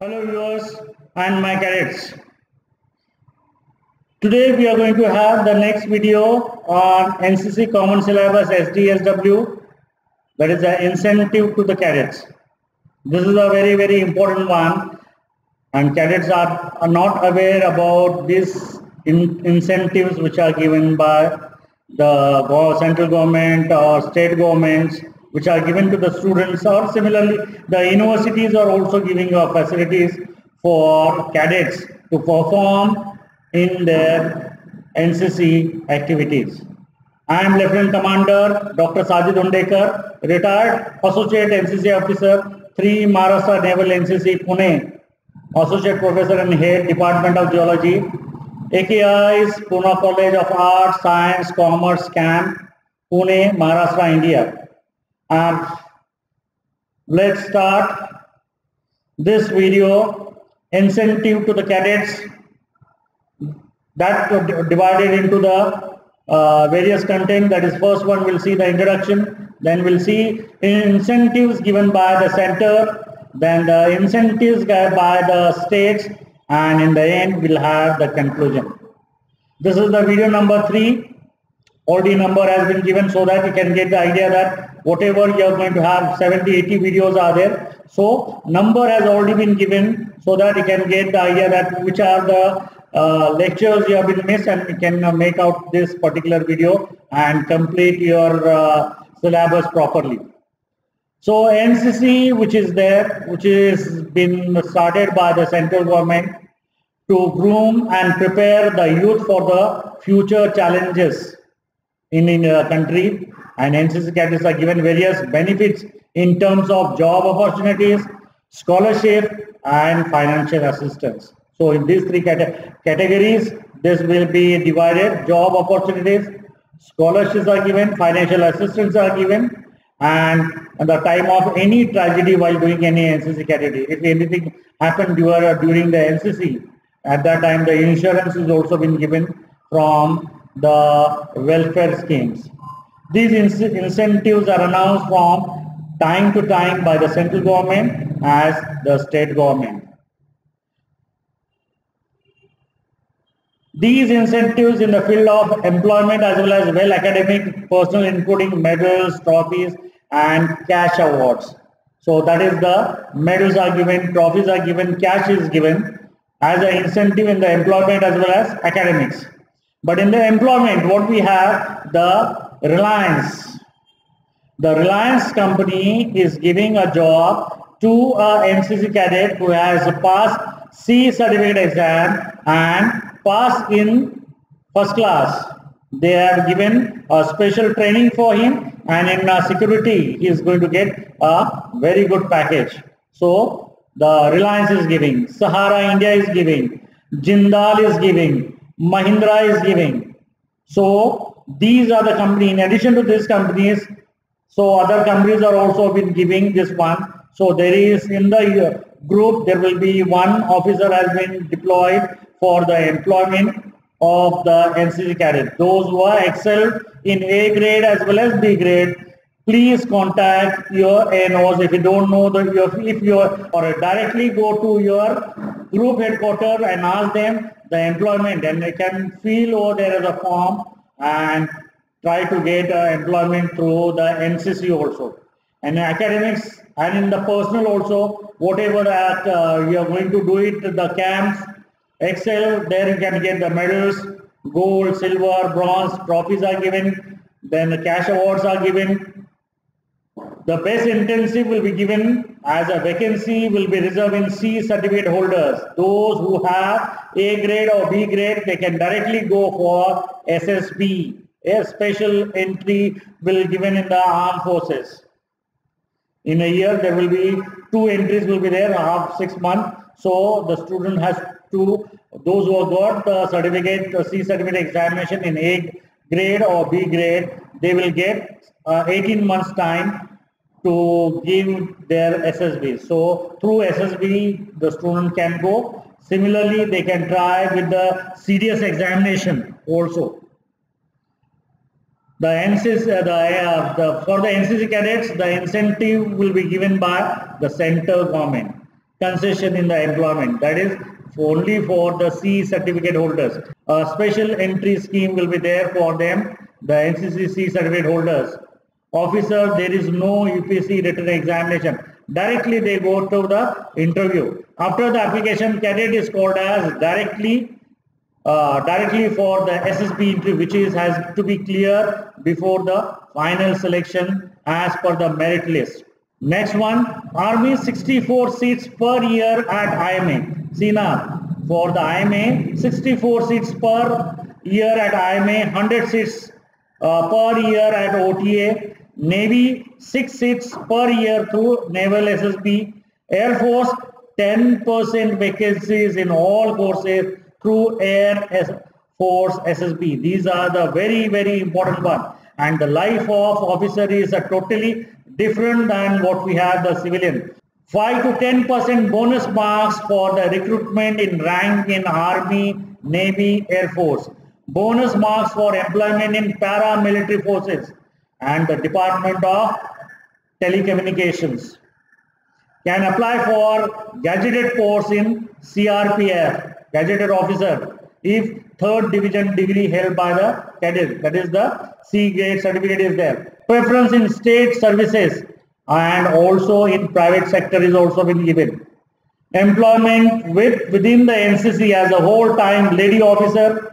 Hello viewers and my cadets. Today we are going to have the next video on NCC Common Syllabus SDSW, that is the incentive to the cadets. This is a very important one, and cadets are not aware about these incentives which are given by the central government or state governments, which are given to the students, or similarly the universities are also giving facilities for cadets to perform in their NCC activities. I am Lieutenant Commander Dr. Sajid Undekar, retired Associate NCC Officer, 3 Maharashtra Naval NCC Pune, Associate Professor and Head Department of Geology, AKI's Pune College of Arts, Science, Commerce Camp, Pune, Maharashtra, India. Let's start this video. Incentive to the cadets, that divided into the various content. That is, first one we'll see the introduction, then we'll see incentives given by the center, then the incentives given by the states, and in the end we'll have the conclusion. This is the video number 3. Already number has been given so that you can get the idea that whatever you are going to have, 70-80 videos are there. So number has already been given so that you can get the idea that which are the lectures you have been missed, and you can make out this particular video and complete your syllabus properly. So NCC, which is there, which is been started by the central government to groom and prepare the youth for the future challenges in the country, and NCC cadets are given various benefits in terms of job opportunities, scholarship and financial assistance. So in these 3 categories, this will be divided. Job opportunities, scholarships are given, financial assistance are given, and at the time of any tragedy while doing any NCC category, if anything happened during the NCC, at that time the insurance is also been given from the welfare schemes. These incentives are announced from time to time by the central government as the state government. These incentives in the field of employment as well as academic personnel, including medals, trophies and cash awards. So that is, the medals are given, trophies are given, cash is given as an incentive in the employment as well as academics. But in the employment, what we have, the Reliance. The Reliance company is giving a job to a NCC cadet who has passed C certificate exam and passed in first class. They have given a special training for him, and in security he is going to get a very good package. So the Reliance is giving, Sahara India is giving, Jindal is giving, Mahindra is giving. So these are the companies. In addition to these companies, so other companies are also been giving this one. So there is, in the group, there will be one officer has been deployed for the employment of the NCC cadet. Those who are excelled in A grade as well as B grade, please contact your ANOs. If you don't know or directly go to your group headquarters and ask them the employment, and they can fill over there as a form and try to get employment through the NCC also. And in academics and in the personal also, whatever that you are going to do it, the camps, excel, there you can get the medals, gold, silver, bronze, trophies are given, then the cash awards are given. The best intensive will be given as a vacancy will be reserved in C certificate holders. Those who have A grade or B grade, they can directly go for SSB. A special entry will be given in the armed forces. In a year, there will be 2 entries will be there, half 6 months. So the student has to, those who have got the certificate, the C certificate examination in A grade or B grade, they will get 18 months time to give their SSB. So through SSB, the student can go. Similarly, they can try with the CDS examination also. The NCC, for the NCC cadets, the incentive will be given by the central government. concession in the employment. That is only for the C certificate holders. A special entry scheme will be there for them, the NCC C certificate holders. Officer, there is no UPSC written examination. Directly they go to the interview. After the application, cadet is called as directly for the SSB interview, which has to be clear before the final selection as per the merit list. Next one, Army 64 seats per year at IMA. See now, for the IMA, 64 seats per year at IMA, 100 seats per year at OTA. Navy 6 seats per year through Naval SSB. Air Force 10% vacancies in all courses through Air Force SSB. These are the very important one. And the life of officer is totally different than what we have the civilian. 5 to 10% bonus marks for the recruitment in rank in Army, Navy, Air Force. Bonus marks for employment in paramilitary forces and the Department of Telecommunications. Can apply for gazetted post in CRPF, gazetted officer, if 3rd division degree held by the cadet, that is the C grade certificate is there. Preference in state services and also in private sector is also been given. Employment within the NCC as a whole time lady officer.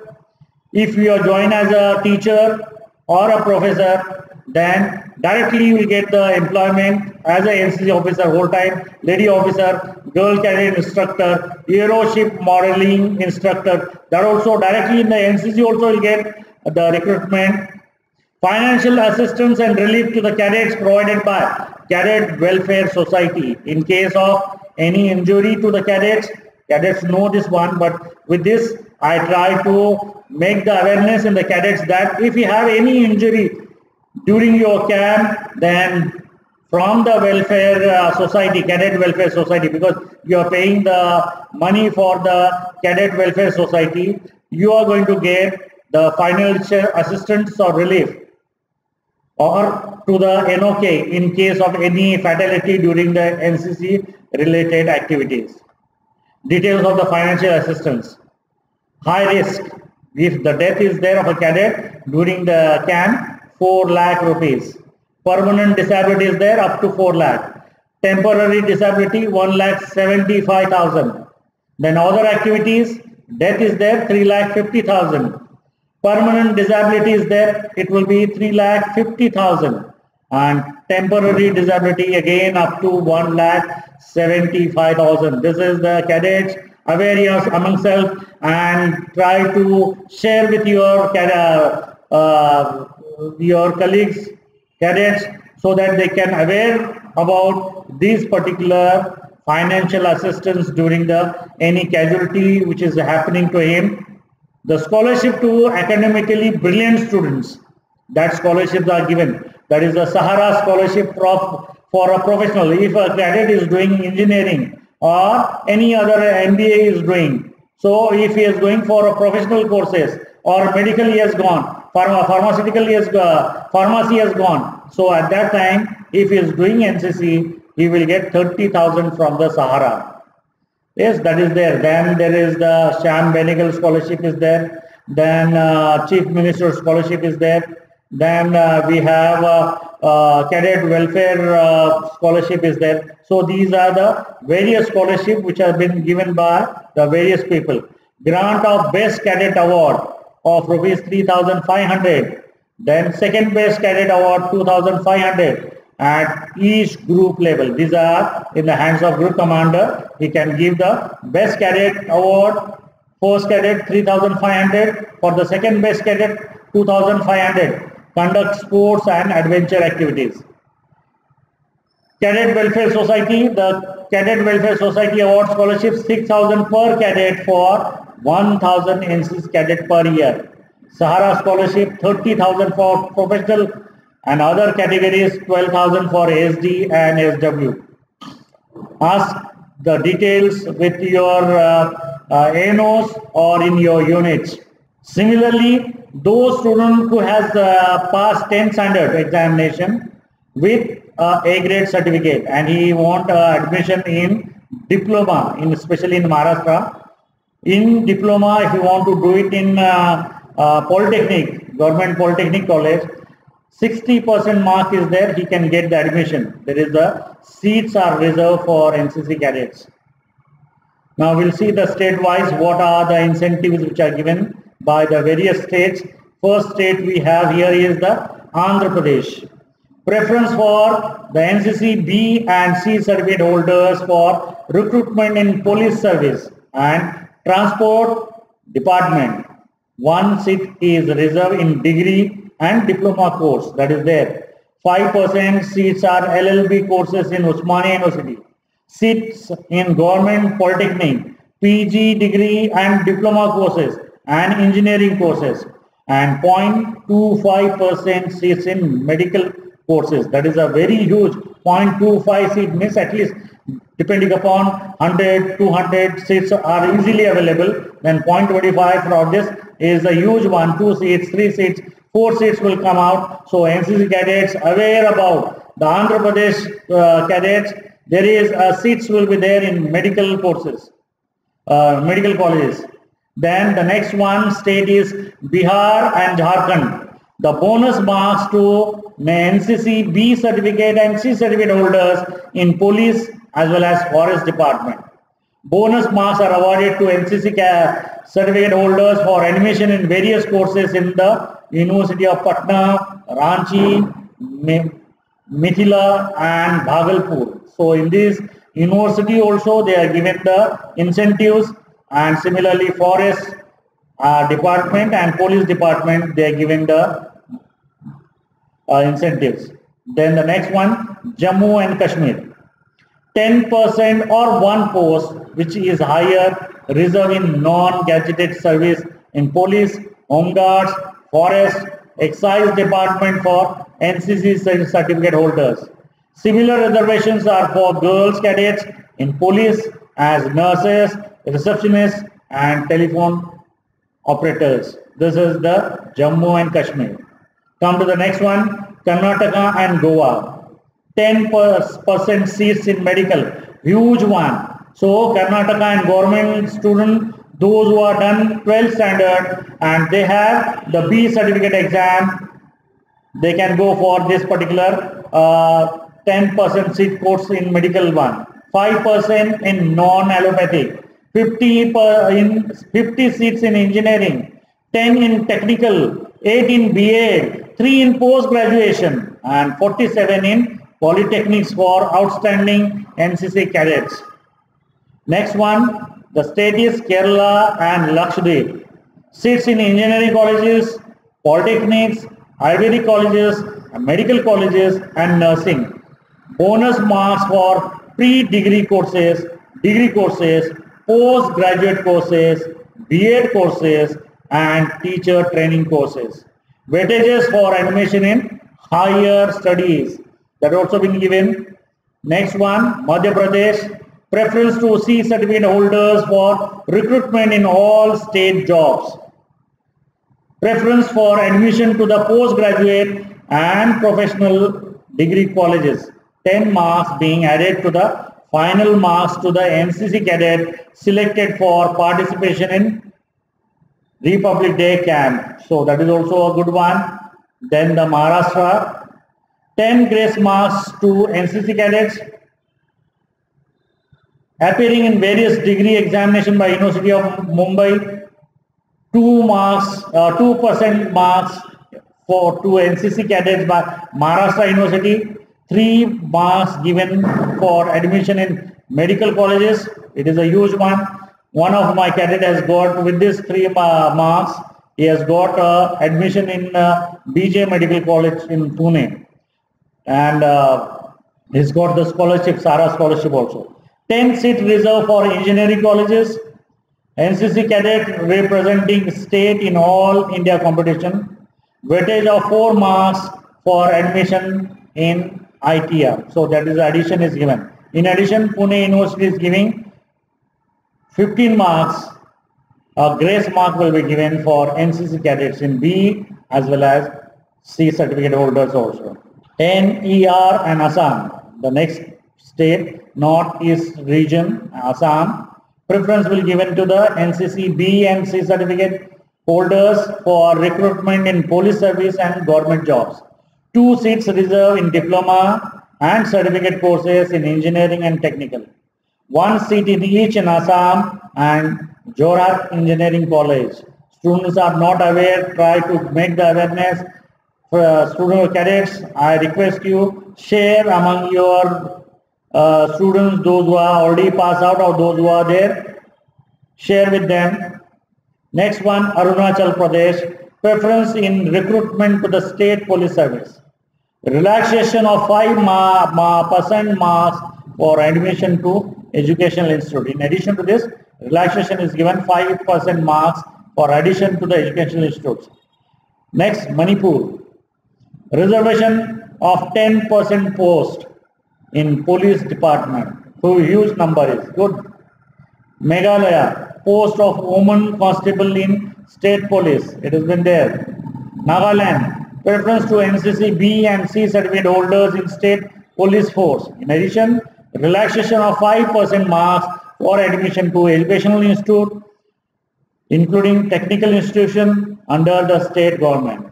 If you are joined as a teacher or a professor, then directly you will get the employment as a NCC officer whole time, lady officer, girl cadet instructor, aeroship modeling instructor. That also directly in the NCC also will get the recruitment. Financial assistance and relief to the cadets provided by Cadet Welfare Society. In case of any injury to the cadets know this one, but with this I try to make the awareness in the cadets that if you have any injury during your camp, then from the welfare society, Cadet Welfare Society, because you are paying the money for the Cadet Welfare Society, you are going to get the financial assistance or relief, or to the NOK in case of any fatality during the NCC related activities. Details of the financial assistance. High risk, if the death is there of a cadet during the camp, 4 lakh rupees. Permanent disability is there up to 4 lakh. Temporary disability 1,75,000. Then other activities, death is there 3,50,000. Permanent disability is there, it will be 3,50,000. And temporary disability again up to 1,75,000. This is the cadets awareness among self and try to share with your colleagues, cadets, so that they can aware about these particular financial assistance during the any casualty which is happening to him. The scholarship to academically brilliant students, that scholarships are given. That is the Sahara scholarship for a professional. If a cadet is doing engineering or any other MBA is doing, so if he is going for a professional courses or medical he has gone, pharmaceutical he has pharmacy has gone. So at that time, if he is doing NCC, he will get 30,000 from the Sahara. Yes, that is there. Then there is the Sham Benegal scholarship is there. Then Chief Minister scholarship is there. Then we have Cadet Welfare scholarship is there. So these are the various scholarships which have been given by the various people. Grant of Best Cadet Award of rupees 3,500. Then Second Best Cadet Award 2,500 at each group level. These are in the hands of group commander. He can give the Best Cadet Award, First Cadet 3,500, for the Second Best Cadet 2,500. Conduct sports and adventure activities. Cadet Welfare Society, the Cadet Welfare Society Award Scholarship 6,000 per cadet for 1,000 NCC cadet per year. Sahara Scholarship 30,000 for professional and other categories, 12,000 for SD and SW. Ask the details with your ANOs or in your units. Similarly, those students who has passed 10th standard examination with A grade certificate and he want admission in diploma, especially in Maharashtra. In diploma, if you want to do it in polytechnic, government polytechnic college, 60% mark is there, he can get the admission. There is the seats are reserved for NCC cadets. Now we'll see the state-wise what are the incentives which are given by the various states. First state we have here is the Andhra Pradesh. Preference for the NCC B and C certificate holders for recruitment in police service and transport department. One seat is reserved in degree and diploma course, that is there. 5% seats are LLB courses in Osmania University. Seats in government polytechnic, PG degree and diploma courses and engineering courses, and 0.25% seats in medical courses. That is a very huge 0.25 seat, means at least depending upon 100, 200 seats are easily available. Then 0.25 for this is a huge one. 2 seats, 3 seats, 4 seats will come out. So NCC cadets aware about the Andhra Pradesh cadets. There is seats will be there in medical courses, medical colleges. Then the next one state is Bihar and Jharkhand. The bonus marks to NCC B certificate and C certificate holders in police as well as forest department. Bonus marks are awarded to NCC certificate holders for admission in various courses in the University of Patna, Ranchi, Mithila and Bhagalpur. So in this university also they are given the incentives, and similarly forest department and police department they are given the incentives. Then the next one, Jammu and Kashmir. 10% or one post which is higher reserved in non-gazetted service in police, home guards, forest, excise department for NCC certificate holders. Similar reservations are for girls cadets in police as nurses, receptionists and telephone operators. This is the Jammu and Kashmir. Come to the next one, Karnataka and Goa. 10% seats in medical, huge one. So Karnataka and government student, those who are done 12th standard and they have the B certificate exam, they can go for this particular 10% seat course in medical one, 5% in non-allopathic, 50 seats in engineering, 10 in technical, 8 in BA, 3 in post-graduation and 47 in polytechnics for outstanding NCC cadets. Next one, the state is Kerala and Lakshadweep. Seats in engineering colleges, polytechnics, Ayurvedic colleges, medical colleges and nursing. Bonus marks for pre-degree courses, degree courses, postgraduate courses, BEd courses and teacher training courses. Weightages for admission in higher studies, that also been given. Next one, Madhya Pradesh. Preference to C certificate holders for recruitment in all state jobs. Preference for admission to the postgraduate and professional degree colleges. 10 marks being added to the final marks to the NCC cadet selected for participation in Republic Day camp. So that is also a good one. Then the Maharashtra, 10 grace marks to NCC cadets appearing in various degree examination by University of Mumbai. 2% marks for to NCC cadets by Maharashtra University. 3 marks given for admission in medical colleges. It is a huge one. One of my cadet has got, with this 3 marks, he has got admission in BJ Medical College in Pune. And he's got the scholarship, SARA scholarship also. 10 seats reserved for engineering colleges. NCC cadet representing state in all India competition. Weightage of 4 marks for admission in ITR. So that is addition is given. In addition, Pune University is giving 15 marks. A grace mark will be given for NCC cadets in B as well as C certificate holders also. NER and Assam, the next state, Northeast region, Assam. Preference will given to the NCC B and C certificate holders for recruitment in police service and government jobs. 2 seats reserved in diploma and certificate courses in engineering and technical. 1 seat in each in Assam and Jorhat Engineering College. Students are not aware, try to make the awareness. For student cadets, I request you share among your students, those who are already passed out or those who are there, share with them. Next one, Arunachal Pradesh, preference in recruitment to the state police service. Relaxation of 5% marks for admission to educational institute. In addition to this, relaxation is given 5% marks for addition to the educational institutes. Next, Manipur, reservation of 10% post in police department. So huge number is good. Meghalaya, post of woman constable in state police. It has been there. Nagaland, preference to NCC B and C certificate holders in state police force. In addition, relaxation of 5% marks for admission to educational institute, including technical institution under the state government.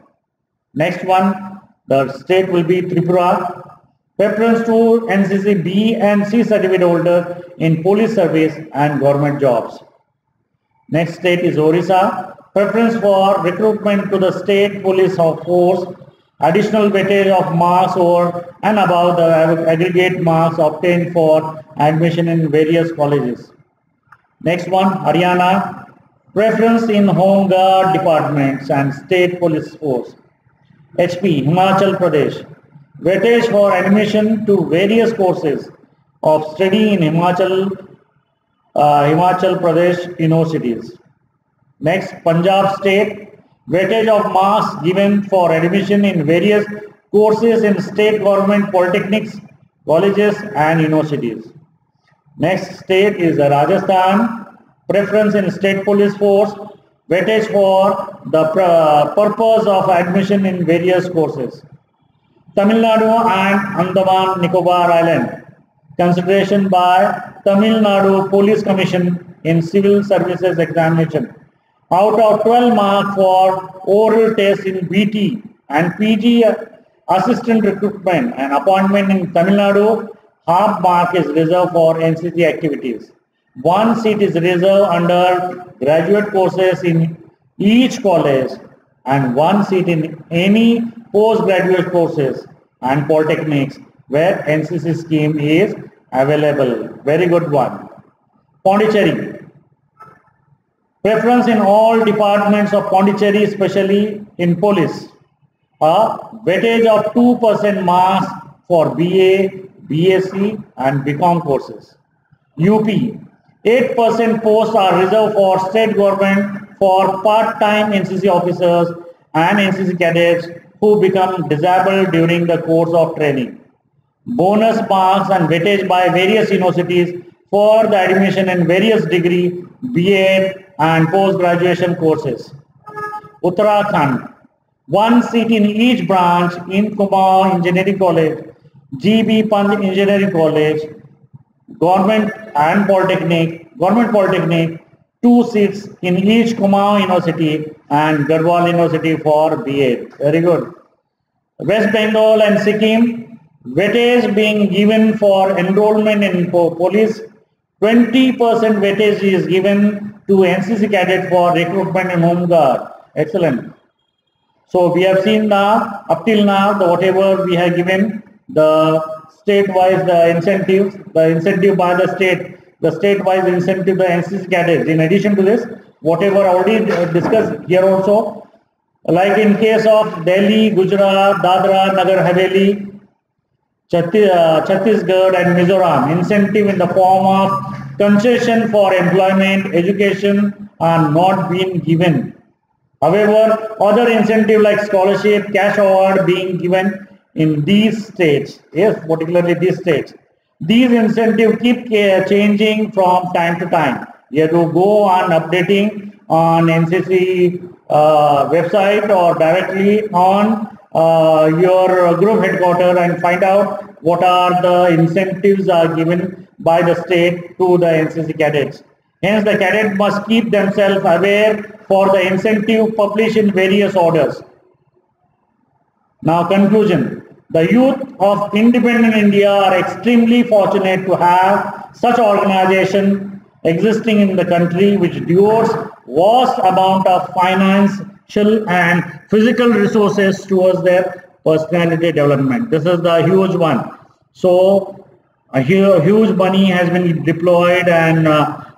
Next one, the state will be Tripura. Preference to NCC B and C certificate holders in police service and government jobs. Next state is Orissa. Preference for recruitment to the state police force. Additional weightage of marks over and above the aggregate marks obtained for admission in various colleges. Next one, Haryana. Preference in Home Guard departments and state police force. HP, Himachal Pradesh. Weightage for admission to various courses of study in Himachal Pradesh universities. Next, Punjab State. Weightage of marks given for admission in various courses in state government polytechnics, colleges and universities. Next state is Rajasthan. Preference in state police force. Weightage for the purpose of admission in various courses. Tamil Nadu and Andaman Nicobar Island. Consideration by Tamil Nadu Police Commission in Civil Services Examination. Out of 12 marks for oral test in BT and PG assistant recruitment and appointment in Tamil Nadu, half mark is reserved for NCC activities. 1 seat is reserved under graduate courses in each college and 1 seat in any postgraduate courses and polytechnics where NCC scheme is available. Very good one. Pondicherry. Preference in all departments of Pondicherry, especially in police. A weightage of 2% marks for BA, BSc and BCom courses. UP. 8% posts are reserved for state government for part-time NCC officers and NCC cadets who become disabled during the course of training. Bonus marks and weightage by various universities for the admission in various degree, BA and post-graduation courses. Uttarakhand. 1 seat in each branch in Kumaon Engineering College, GB Pant Engineering College, Government Polytechnic, 2 seats in each Kumaon University and Garhwal University for BA. Very good. West Bengal and Sikkim, weightage being given for enrollment in police. 20% weightage is given to NCC cadet for recruitment in Home Guard. Excellent. So we have seen now, up till now, whatever we have given, the state-wise incentives, the incentive by the state-wise incentive by NCC cadets. In addition to this, whatever already discussed here also, like in case of Delhi, Gujarat, Dadra, Nagar Haveli, Chhattisgarh and Mizoram, incentive in the form of concession for employment, education are not being given. However, other incentive like scholarship, cash award being given in these states, yes, particularly these states. These incentives keep changing from time to time. You have to go on updating on NCC website or directly on your group headquarters and find out what are the incentives are given by the state to the NCC cadets. Hence, the cadet must keep themselves aware for the incentive published in various orders. Now, conclusion. The youth of independent India are extremely fortunate to have such organization existing in the country which devotes vast amount of financial and physical resources towards their personality development. This is the huge one. So, a huge money has been deployed, and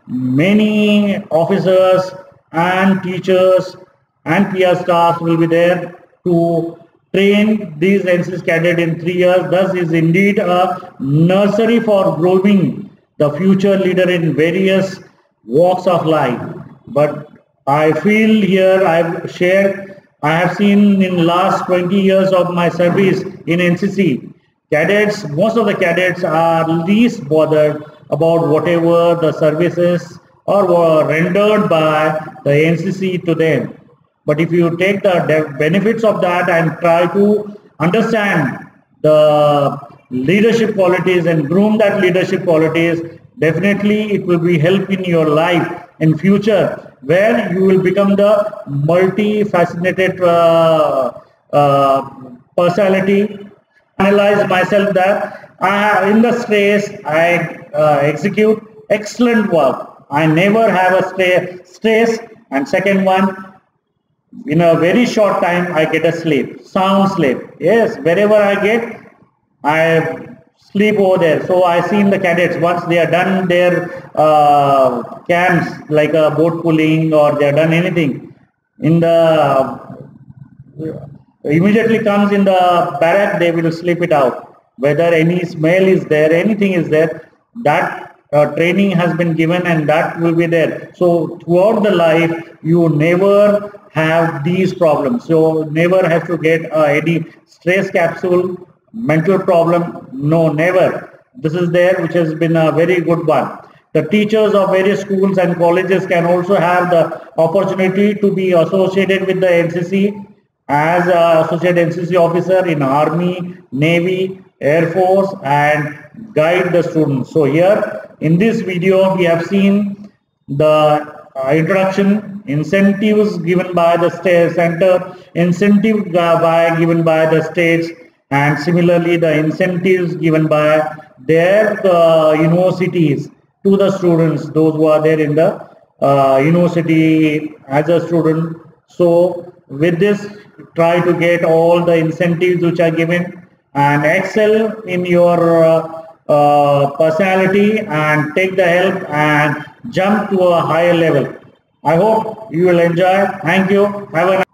many officers and teachers and PR staff will be there to train these NCC cadets in 3 years. Thus is indeed a nursery for growing the future leader in various walks of life. But I feel here I have seen in last 20 years of my service in NCC, cadets, most of the cadets are least bothered about whatever the services or were rendered by the NCC to them. But if you take the benefits of that and try to understand the leadership qualities and groom that leadership qualities, definitely it will be help in your life in future, where you will become the multi-faceted personality. Analyze myself that in the stress I execute excellent work. I never have a stress. And second one, in a very short time I get a sleep, sound sleep. Yes, wherever I get, I sleep over there. So I see in the cadets, once they are done their camps like a boat pulling, or they are done anything, in the immediately comes in the barrack, they will sleep it out. Whether any smell is there, anything is there, that training has been given and that will be there. So throughout the life, you never have these problems. So never have to get any stress capsule, mental problem. No, never. This is there, which has been a very good one. The teachers of various schools and colleges can also have the opportunity to be associated with the NCC as an associate NCC officer in Army, Navy, Air Force, and guide the students. So here in this video we have seen the introduction, incentives given by the state center, incentive given by the states, and similarly the incentives given by their universities to the students, those who are there in the university as a student. So with this, try to get all the incentives which are given and excel in your personality and take the help and jump to a higher level. I hope you will enjoy. Thank you. Have a